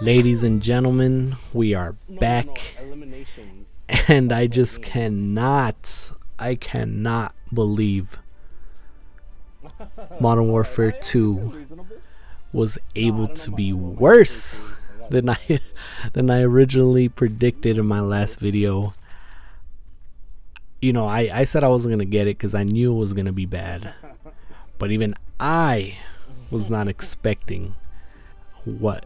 Ladies and gentlemen, we are back, and I just cannot believe Modern Warfare 2 was able to be worse than I originally predicted in my last video. You know, I said I wasn't gonna get it because I knew it was gonna be bad, but even I was not expecting what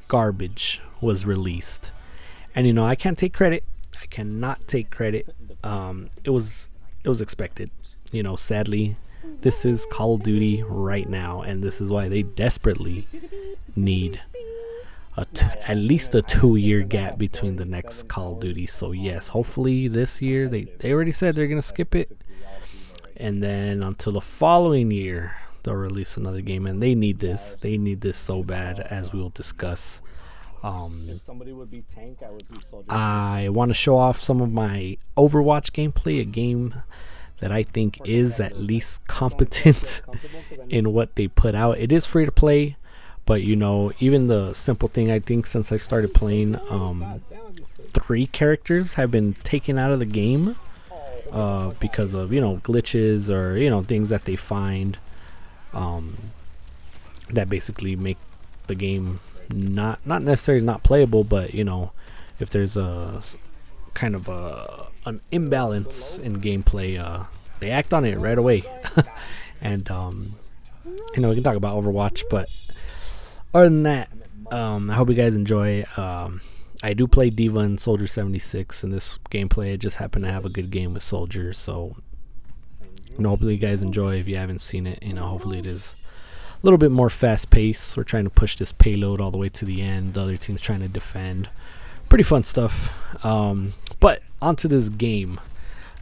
garbage was released. And you know, I can't take credit. I cannot take credit. It was expected. You know, sadly, this is Call of Duty right now, and this is why they desperately need at least a 2-year gap between the next Call of Duty. So yes, hopefully this year, they already said they're gonna skip it, and then until the following year they'll release another game, and they need this so bad, as we will discuss. I want to show off some of my Overwatch gameplay, a game that I think is at least competent in what they put out. It is free to play, but you know, even the simple thing, I think since I started playing, 3 characters have been taken out of the game because of, you know, glitches or, you know, things that they find that basically make the game not necessarily not playable, but you know, if there's a kind of an imbalance in gameplay, they act on it right away. And you know, we can talk about Overwatch, but other than that, I hope you guys enjoy. I do play Diva and Soldier 76 in this gameplay. I just happen to have a good game with Soldier, so you know, hopefully you guys enjoy. If you haven't seen it, you know, hopefully it is a little bit more fast paced. We're trying to push this payload all the way to the end. The other team's trying to defend. Pretty fun stuff. But onto this game.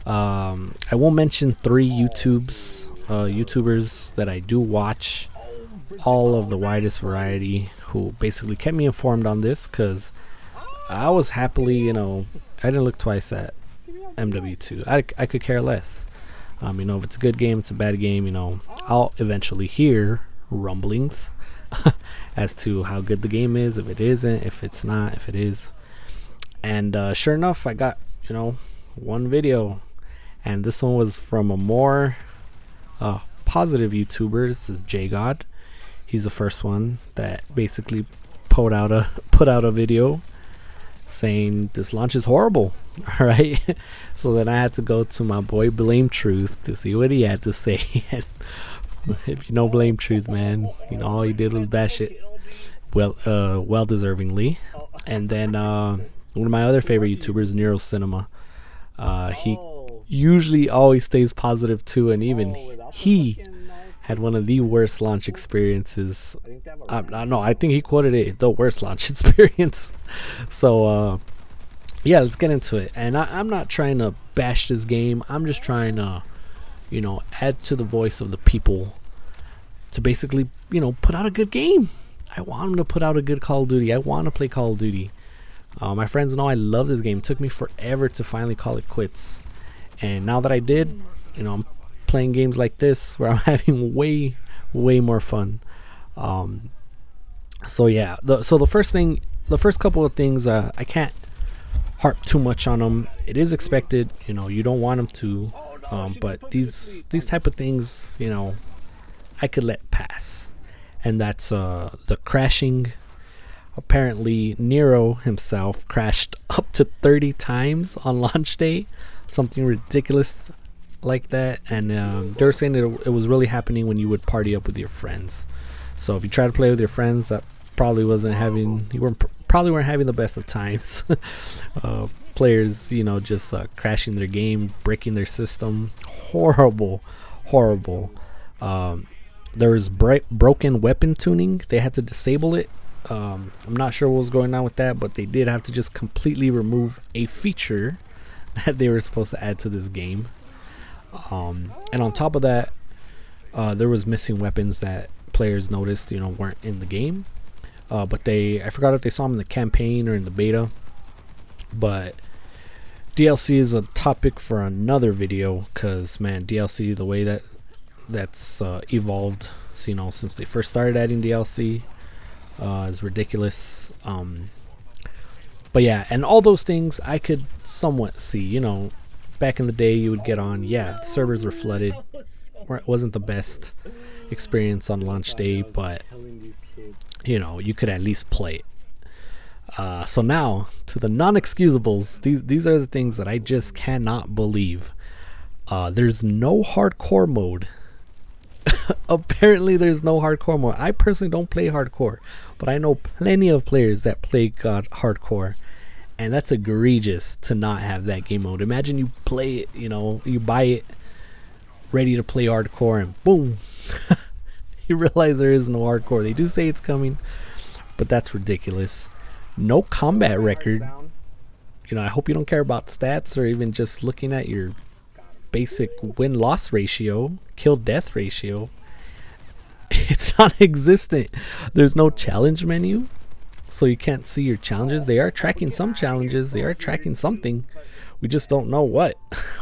I will mention 3 YouTubers that I do watch, all of the widest variety, who basically kept me informed on this, because I was happily, you know, I didn't look twice at MW2. I could care less. You know, if it's a good game, it's a bad game, you know, I'll eventually hear rumblings as to how good the game is, if it isn't, if it's not, if it is. And sure enough, I got, you know, one video, and this one was from a more positive YouTuber. This is JGod. He's the first one that basically put out a video saying this launch is horrible. All right. So then I had to go to my boy Blame Truth to see what he had to say. And if you know Blame Truth, man, you know, all he did was bash it, well deservingly. And then one of my other favorite YouTubers, Nero Cinema, he usually always stays positive too, and even he had one of the worst launch experiences. No, I think he quoted it, the worst launch experience. So yeah, let's get into it. And I'm not trying to bash this game. I'm just trying to, you know, add to the voice of the people to basically, you know, put out a good game. I want them to put out a good Call of Duty. I want to play Call of Duty. My friends know I love this game. It took me forever to finally call it quits, and now that I did, you know, I'm playing games like this where I'm having way more fun. So yeah, the first couple of things, I can't harp too much on them. It is expected, you know, you don't want them to, but these type of things, you know, I could let pass. And that's the crashing. Apparently Nero himself crashed up to 30 times on launch day, something ridiculous like that. And they were saying that it was really happening when you would party up with your friends. So if you try to play with your friends, that probably weren't having the best of times. Players, you know, just crashing their game, breaking their system. Horrible. There was broken weapon tuning. They had to disable it. I'm not sure what was going on with that, but they did have to just completely remove a feature that they were supposed to add to this game. And on top of that, there was missing weapons that players noticed, you know, weren't in the game. But I forgot if they saw them in the campaign or in the beta. But DLC is a topic for another video, because man, DLC, the way that's evolved, so, since they first started adding DLC, is ridiculous. But yeah, and all those things I could somewhat see. Back in the day, you would get on, the servers were flooded, it wasn't the best experience on launch day, but you could at least play it. So now, to the non-excusables, these are the things that I just cannot believe. There's no hardcore mode. Apparently there's no hardcore mode. I personally don't play hardcore, but I know plenty of players that play hardcore, and that's egregious to not have that game mode. Imagine you play it, you buy it ready to play hardcore, and boom, you realize there is no hardcore. They do say it's coming, but that's ridiculous. No combat record. I hope you don't care about stats or even just looking at your basic win-loss ratio, kill-death ratio. It's non-existent. There's no challenge menu, so you can't see your challenges. They are tracking some challenges. They are tracking something. We just don't know what,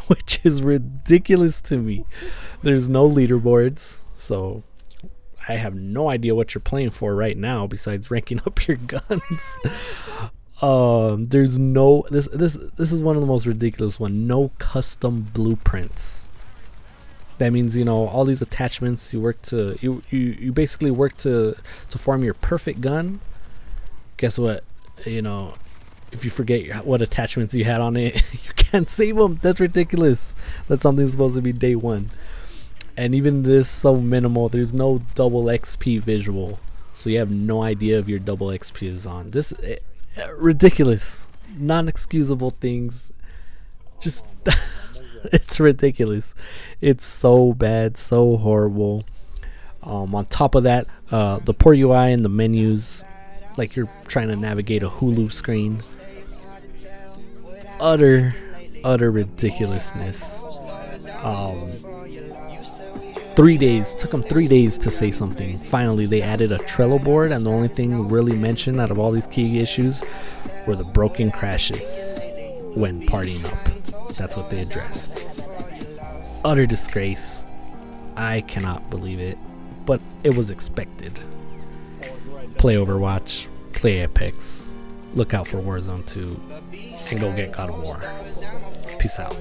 which is ridiculous to me. There's no leaderboards, so I have no idea what you're playing for right now besides ranking up your guns. There's no this is one of the most ridiculous one. No custom blueprints. That means all these attachments you basically work to form your perfect gun. Guess what? If you forget what attachments you had on it, you can't save them. That's ridiculous. That's something supposed to be day one. And even this so minimal, there's no double XP visual, so you have no idea if your double XP is on. This ridiculous, non-excusable things. Just it's ridiculous. It's so bad, so horrible. On top of that, the poor UI and the menus, like you're trying to navigate a Hulu screen. Utter ridiculousness. 3 days. Took them 3 days to say something. Finally, they added a Trello board, and the only thing really mentioned out of all these key issues were the broken crashes when partying up. That's what they addressed. Utter disgrace. I cannot believe it, but it was expected. Play Overwatch, play Apex, look out for Warzone 2, and go get God of War. Peace out.